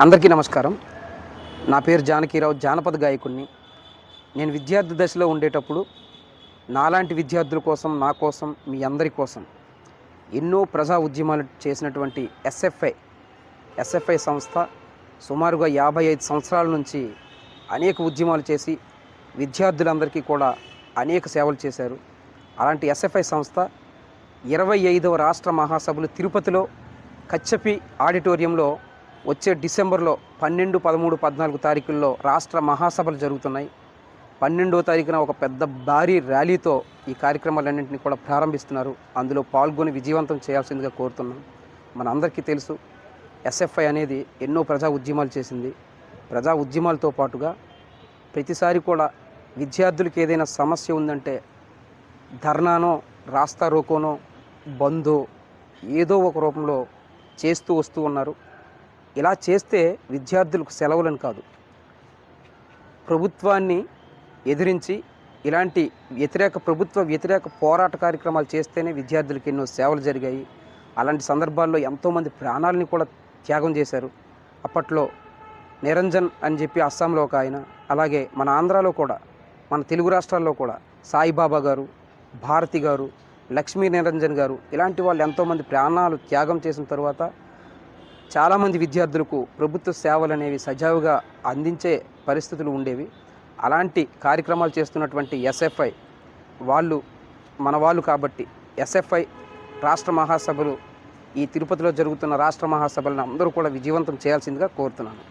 అందరికీ నమస్కారం. నా పేరు జానకీరావు, జానపద గాయకుడిని. నేను విద్యార్థి దశలో ఉండేటప్పుడు నాలాంటి విద్యార్థుల కోసం, నా కోసం, మీ అందరి కోసం ఎన్నో ప్రజా ఉద్యమాలు చేసినటువంటి ఎస్ఎఫ్ఐ సంస్థ సుమారుగా 55 సంవత్సరాల నుంచి అనేక ఉద్యమాలు చేసి విద్యార్థులందరికీ కూడా అనేక సేవలు చేశారు. అలాంటి ఎస్ఎఫ్ఐ సంస్థ 25వ రాష్ట్ర మహాసభలు తిరుపతిలో కచ్చపి ఆడిటోరియంలో వచ్చే డిసెంబర్లో 12, 13, 14 తారీఖుల్లో రాష్ట్ర మహాసభలు జరుగుతున్నాయి. 12వ తారీఖున ఒక పెద్ద భారీ ర్యాలీతో ఈ కార్యక్రమాలన్నింటినీ కూడా ప్రారంభిస్తున్నారు. అందులో పాల్గొని విజయవంతం చేయాల్సిందిగా కోరుతున్నాం. మన అందరికీ తెలుసు, ఎస్ఎఫ్ఐ అనేది ఎన్నో ప్రజా ఉద్యమాలు చేసింది. ప్రజా ఉద్యమాలతో పాటుగా ప్రతిసారి కూడా విద్యార్థులకు ఏదైనా సమస్య ఉందంటే ధర్నానో, రాస్తా రోకోనో, బందో ఏదో ఒక రూపంలో చేస్తూ వస్తూ ఉన్నారు. ఇలా చేస్తే విద్యార్థులకు సెలవులను కాదు, ప్రభుత్వాన్ని ఎదిరించి ఇలాంటి ప్రభుత్వ వ్యతిరేక పోరాట కార్యక్రమాలు చేస్తేనే విద్యార్థులకు ఎన్నో సేవలు జరిగాయి. అలాంటి సందర్భాల్లో ఎంతోమంది ప్రాణాలని కూడా త్యాగం చేశారు. అప్పట్లో నిరంజన్ అని చెప్పి అస్సాంలో ఒక ఆయన, అలాగే మన ఆంధ్రాలో కూడా, మన తెలుగు రాష్ట్రాల్లో కూడా సాయిబాబా గారు, భారతి గారు, లక్ష్మీ నిరంజన్ గారు, ఇలాంటి వాళ్ళు ఎంతోమంది ప్రాణాలు త్యాగం చేసిన తర్వాత చాలామంది విద్యార్థులకు ప్రభుత్వ సేవలు అనేవి సజావుగా అందించే పరిస్థితులు ఉండేవి. అలాంటి కార్యక్రమాలు చేస్తున్నటువంటి ఎస్ఎఫ్ఐ వాళ్ళు మన వాళ్ళు కాబట్టి ఎస్ఎఫ్ఐ రాష్ట్ర మహాసభలు, ఈ తిరుపతిలో జరుగుతున్న రాష్ట్ర మహాసభలను అందరూ కూడా విజయవంతం చేయాల్సిందిగా కోరుతున్నాను.